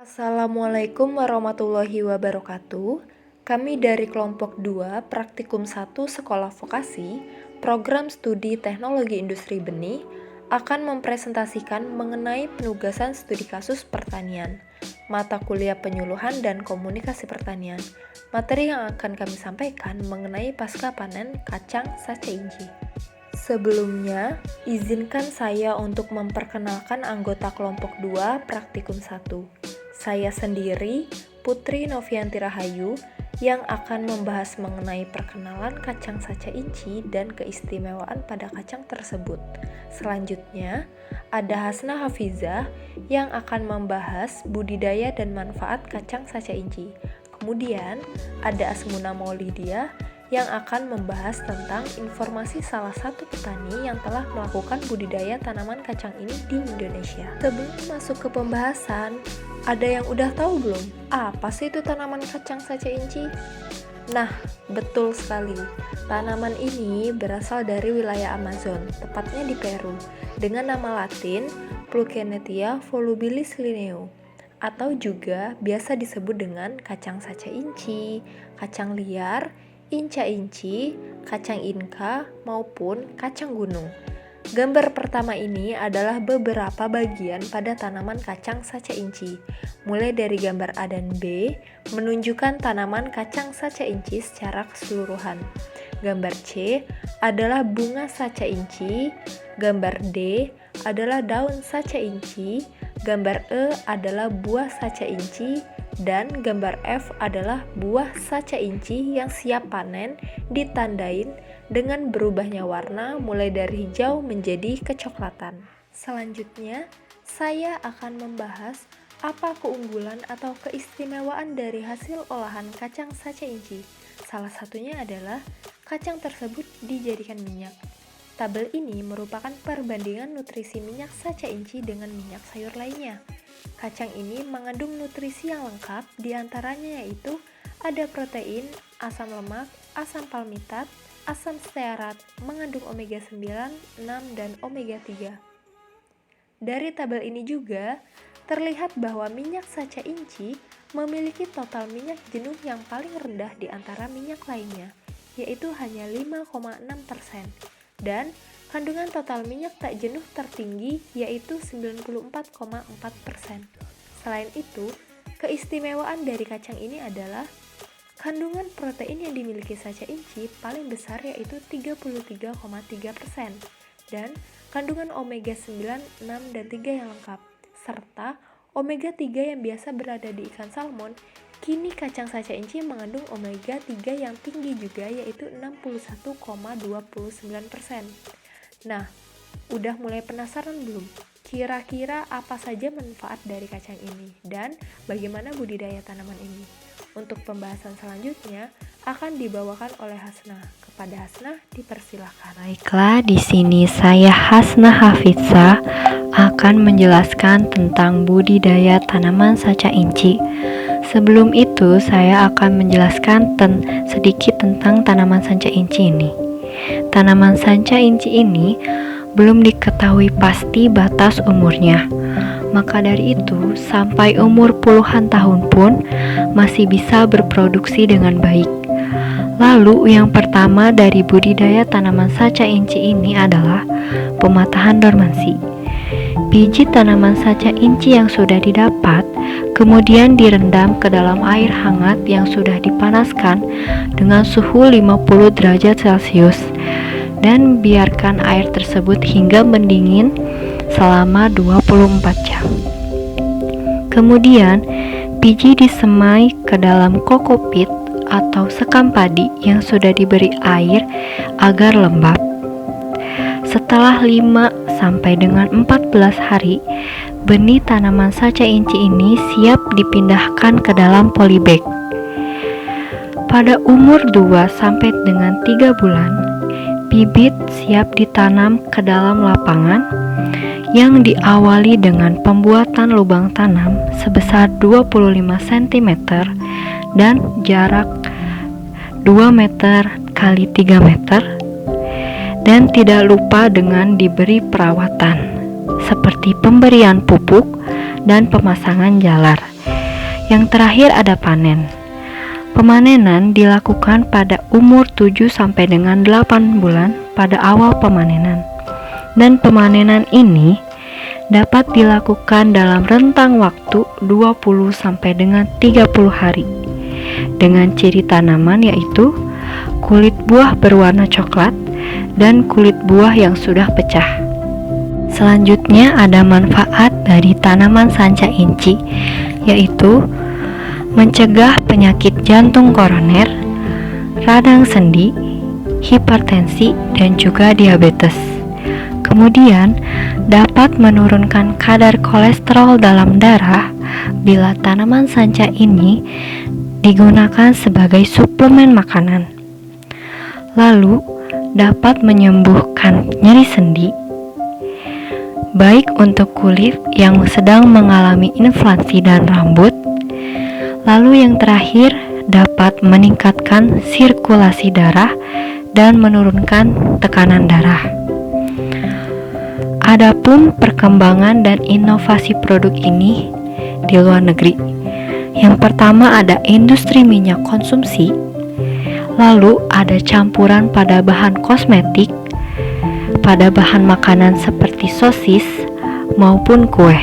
Assalamualaikum warahmatullahi wabarakatuh. Kami dari kelompok 2 Praktikum 1 Sekolah Vokasi, Program Studi Teknologi Industri Benih akan mempresentasikan mengenai penugasan studi kasus pertanian, mata kuliah penyuluhan dan komunikasi pertanian. Materi yang akan kami sampaikan mengenai pasca panen kacang sacha inci. Sebelumnya, izinkan saya untuk memperkenalkan anggota kelompok 2 Praktikum 1. Saya sendiri, Putri Novianti Rahayu, yang akan membahas mengenai perkenalan kacang sacha inci dan keistimewaan pada kacang tersebut. Selanjutnya, ada Hasna Hafizah yang akan membahas budidaya dan manfaat kacang sacha inci. Kemudian, ada Asmuna Maulidia yang akan membahas tentang informasi salah satu petani yang telah melakukan budidaya tanaman kacang ini di Indonesia. Sebelum masuk ke pembahasan, ada yang udah tahu belum? Apa sih itu tanaman kacang sacha inci? Nah, betul sekali. Tanaman ini berasal dari wilayah Amazon, tepatnya di Peru, dengan nama latin Plukenetia volubilis Linneo, atau juga biasa disebut dengan kacang sacha inci, kacang liar, inca inci, kacang inka, maupun kacang gunung. Gambar pertama ini adalah beberapa bagian pada tanaman kacang sacha inci. Mulai dari gambar A dan B menunjukkan tanaman kacang sacha inci secara keseluruhan. Gambar C adalah bunga sacha inci, gambar D adalah daun sacha inci, gambar E adalah buah sacha inci, dan gambar F adalah buah sacha inci yang siap panen ditandain dengan berubahnya warna mulai dari hijau menjadi kecoklatan. Selanjutnya, saya akan membahas apa keunggulan atau keistimewaan dari hasil olahan kacang sacha inci. Salah satunya adalah kacang tersebut dijadikan minyak. Tabel ini merupakan perbandingan nutrisi minyak sacha inci dengan minyak sayur lainnya. Kacang ini mengandung nutrisi yang lengkap, diantaranya yaitu ada protein, asam lemak, asam palmitat, asam stearat, mengandung omega 9, 6, dan omega 3. Dari tabel ini juga terlihat bahwa minyak sacha inci memiliki total minyak jenuh yang paling rendah di antara minyak lainnya, yaitu hanya 5,6%. Dan kandungan total minyak tak jenuh tertinggi yaitu 94,4%. Selain itu, keistimewaan dari kacang ini adalah kandungan protein yang dimiliki sacha inci paling besar yaitu 33,3% dan kandungan omega 9, 6, dan 3 yang lengkap serta omega 3 yang biasa berada di ikan salmon. Kini kacang sacha inci mengandung omega 3 yang tinggi juga yaitu 61,29%. Nah, udah mulai penasaran belum? Kira-kira apa saja manfaat dari kacang ini dan bagaimana budidaya tanaman ini? Untuk pembahasan selanjutnya akan dibawakan oleh Hasna. Kepada Hasna dipersilakan. Baiklah, di sini saya Hasna Hafizah akan menjelaskan tentang budidaya tanaman sacha inci. Sebelum itu, saya akan menjelaskan sedikit tentang tanaman sacha inci ini. Tanaman sacha inci ini belum diketahui pasti batas umurnya. Maka dari itu, sampai umur puluhan tahun pun masih bisa berproduksi dengan baik. Lalu, yang pertama dari budidaya tanaman sacha inci ini adalah pematahan dormansi. Biji tanaman sacha inci yang sudah didapat kemudian direndam ke dalam air hangat yang sudah dipanaskan dengan suhu 50 derajat Celcius dan biarkan air tersebut hingga mendingin selama 24 jam. Kemudian, biji disemai ke dalam kokopit atau sekam padi yang sudah diberi air agar lembab. Setelah 5 sampai dengan 14 hari, benih tanaman sacha inci ini siap dipindahkan ke dalam polybag. Pada umur 2 sampai dengan 3 bulan, bibit siap ditanam ke dalam lapangan yang diawali dengan pembuatan lubang tanam sebesar 25 cm dan jarak 2 meter kali 3 meter. Dan tidak lupa dengan diberi perawatan seperti pemberian pupuk dan pemasangan jalar. Yang terakhir ada panen. Pemanenan dilakukan pada umur 7 sampai dengan 8 bulan pada awal pemanenan. Dan pemanenan ini dapat dilakukan dalam rentang waktu 20 sampai dengan 30 hari. Dengan ciri tanaman yaitu kulit buah berwarna coklat dan kulit buah yang sudah pecah. Selanjutnya ada manfaat dari tanaman sanca inci, yaitu mencegah penyakit jantung koroner, radang sendi, hipertensi, dan juga diabetes. Kemudian dapat menurunkan kadar kolesterol dalam darah bila tanaman sanca ini digunakan sebagai suplemen makanan. Lalu dapat menyembuhkan nyeri sendi, baik untuk kulit yang sedang mengalami inflamasi dan rambut. Lalu yang terakhir dapat meningkatkan sirkulasi darah dan menurunkan tekanan darah. Adapun perkembangan dan inovasi produk ini di luar negeri. Yang pertama ada industri minyak konsumsi, lalu ada campuran pada bahan kosmetik, pada bahan makanan seperti sosis maupun kue.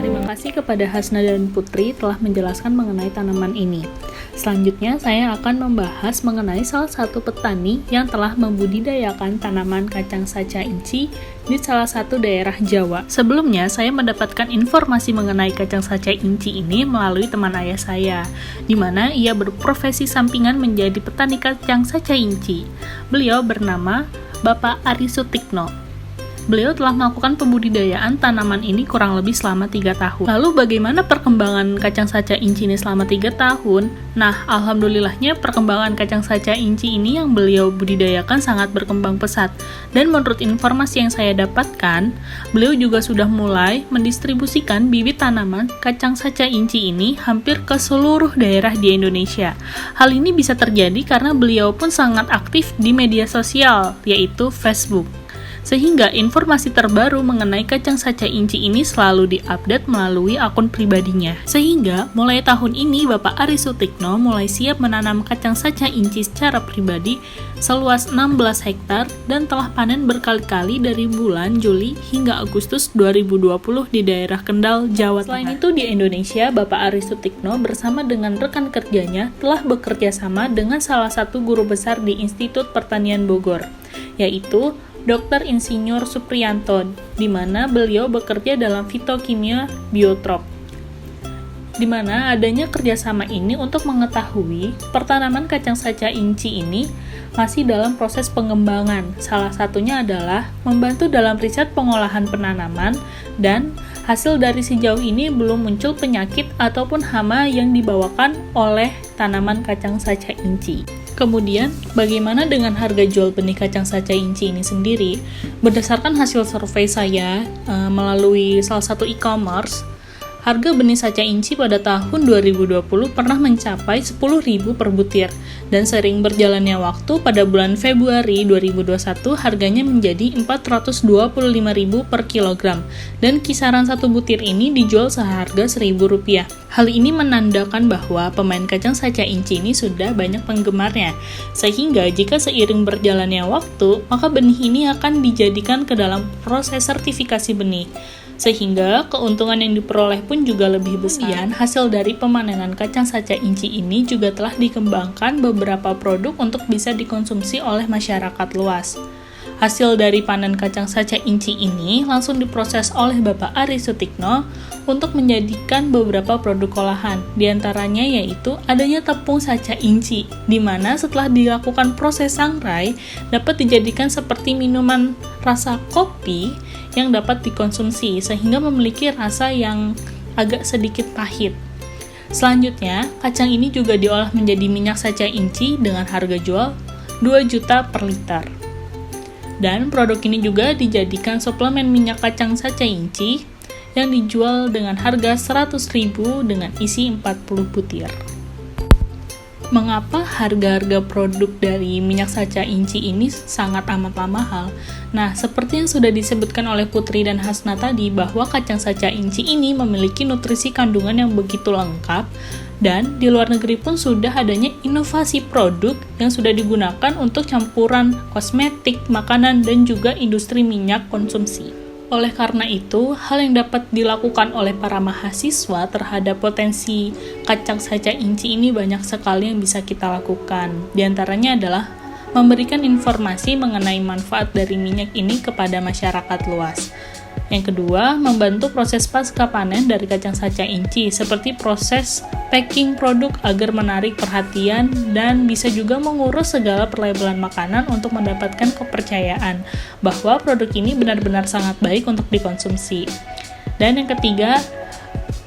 Terima kasih kepada Hasna dan Putri telah menjelaskan mengenai tanaman ini. Selanjutnya saya akan membahas mengenai salah satu petani yang telah membudidayakan tanaman kacang saca inci di salah satu daerah Jawa. Sebelumnya saya mendapatkan informasi mengenai kacang saca inci ini melalui teman ayah saya, di mana ia berprofesi sampingan menjadi petani kacang saca inci. Beliau bernama Bapak Ari Sutikno. Beliau telah melakukan pembudidayaan tanaman ini kurang lebih selama 3 tahun. Lalu bagaimana perkembangan kacang saca inci ini selama 3 tahun? Nah, alhamdulillahnya perkembangan kacang saca inci ini yang beliau budidayakan sangat berkembang pesat. Dan menurut informasi yang saya dapatkan, beliau juga sudah mulai mendistribusikan bibit tanaman kacang saca inci ini hampir ke seluruh daerah di Indonesia. Hal ini bisa terjadi karena beliau pun sangat aktif di media sosial, yaitu Facebook. Sehingga informasi terbaru mengenai kacang saca inci ini selalu diupdate melalui akun pribadinya. Sehingga mulai tahun ini Bapak Ari Sutikno mulai siap menanam kacang saca inci secara pribadi seluas 16 hektar dan telah panen berkali-kali dari bulan Juli hingga Agustus 2020 di daerah Kendal, Jawa Tengah. Selain itu di Indonesia, Bapak Ari Sutikno bersama dengan rekan kerjanya telah bekerja sama dengan salah satu guru besar di Institut Pertanian Bogor, yaitu Dr. Insinyur Supriyanto, di mana beliau bekerja dalam fitokimia biotrop. Di mana adanya kerjasama ini untuk mengetahui pertanaman kacang saca inci ini masih dalam proses pengembangan. Salah satunya adalah membantu dalam riset pengolahan penanaman, dan hasil dari sejauh ini belum muncul penyakit ataupun hama yang dibawakan oleh tanaman kacang saca inci. Kemudian, bagaimana dengan harga jual benih kacang saca inci ini sendiri? Berdasarkan hasil survei saya melalui salah satu e-commerce, harga benih saca inci pada tahun 2020 pernah mencapai 10.000 per butir, dan sering berjalannya waktu pada bulan Februari 2021 harganya menjadi 425.000 per kilogram, dan kisaran satu butir ini dijual seharga Rp1.000. Hal ini menandakan bahwa pemain kacang saca inci ini sudah banyak penggemarnya, sehingga jika seiring berjalannya waktu, maka benih ini akan dijadikan ke dalam proses sertifikasi benih, sehingga keuntungan yang diperoleh pun juga lebih besar. Kemudian, hasil dari pemanenan kacang saca inci ini juga telah dikembangkan beberapa produk untuk bisa dikonsumsi oleh masyarakat luas. Hasil dari panen kacang saca inci ini langsung diproses oleh Bapak Ari Sutikno untuk menjadikan beberapa produk olahan. Di antaranya yaitu adanya tepung saca inci, di mana setelah dilakukan proses sangrai dapat dijadikan seperti minuman rasa kopi yang dapat dikonsumsi, sehingga memiliki rasa yang agak sedikit pahit. Selanjutnya, kacang ini juga diolah menjadi minyak saca inci dengan harga jual 2 juta per liter. Dan produk ini juga dijadikan suplemen minyak kacang saca inci yang dijual dengan harga 100.000 dengan isi 40 butir. Mengapa harga-harga produk dari minyak saca inci ini sangat amatlah mahal? Nah, seperti yang sudah disebutkan oleh Putri dan Hasna tadi, bahwa kacang saca inci ini memiliki nutrisi kandungan yang begitu lengkap, dan di luar negeri pun sudah adanya inovasi produk yang sudah digunakan untuk campuran kosmetik, makanan, dan juga industri minyak konsumsi. Oleh karena itu, hal yang dapat dilakukan oleh para mahasiswa terhadap potensi kacang saca inci ini banyak sekali yang bisa kita lakukan. Di antaranya adalah memberikan informasi mengenai manfaat dari minyak ini kepada masyarakat luas. Yang kedua, membantu proses pasca panen dari kacang saca inci, seperti proses packing produk agar menarik perhatian, dan bisa juga mengurus segala perlabelan makanan untuk mendapatkan kepercayaan bahwa produk ini benar-benar sangat baik untuk dikonsumsi. Dan yang ketiga,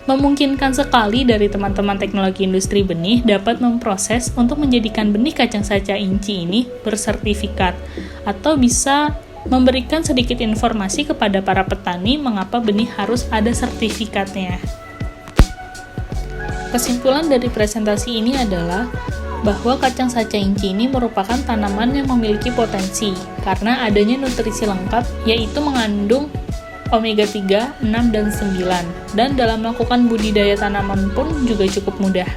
memungkinkan sekali dari teman-teman teknologi industri benih dapat memproses untuk menjadikan benih kacang saca inci ini bersertifikat, atau bisa memberikan sedikit informasi kepada para petani mengapa benih harus ada sertifikatnya. Kesimpulan dari presentasi ini adalah bahwa kacang saca inci ini merupakan tanaman yang memiliki potensi karena adanya nutrisi lengkap, yaitu mengandung omega 3, 6, dan 9, dan dalam melakukan budidaya tanaman pun juga cukup mudah.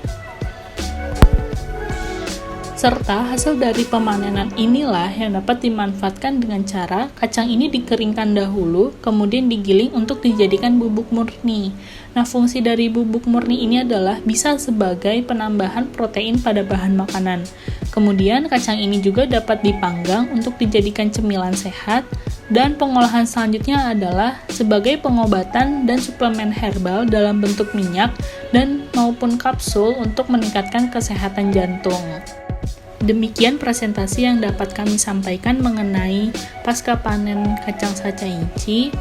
Serta hasil dari pemanenan inilah yang dapat dimanfaatkan dengan cara kacang ini dikeringkan dahulu, kemudian digiling untuk dijadikan bubuk murni. Nah, fungsi dari bubuk murni ini adalah bisa sebagai penambahan protein pada bahan makanan. Kemudian, kacang ini juga dapat dipanggang untuk dijadikan cemilan sehat, dan pengolahan selanjutnya adalah sebagai pengobatan dan suplemen herbal dalam bentuk minyak dan maupun kapsul untuk meningkatkan kesehatan jantung. Demikian presentasi yang dapat kami sampaikan mengenai pasca panen kacang saca inci.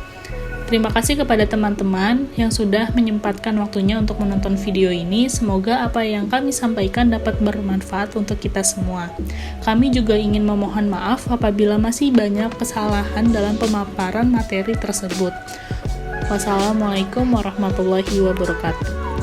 Terima kasih kepada teman-teman yang sudah menyempatkan waktunya untuk menonton video ini. Semoga apa yang kami sampaikan dapat bermanfaat untuk kita semua. Kami juga ingin memohon maaf apabila masih banyak kesalahan dalam pemaparan materi tersebut. Wassalamualaikum warahmatullahi wabarakatuh.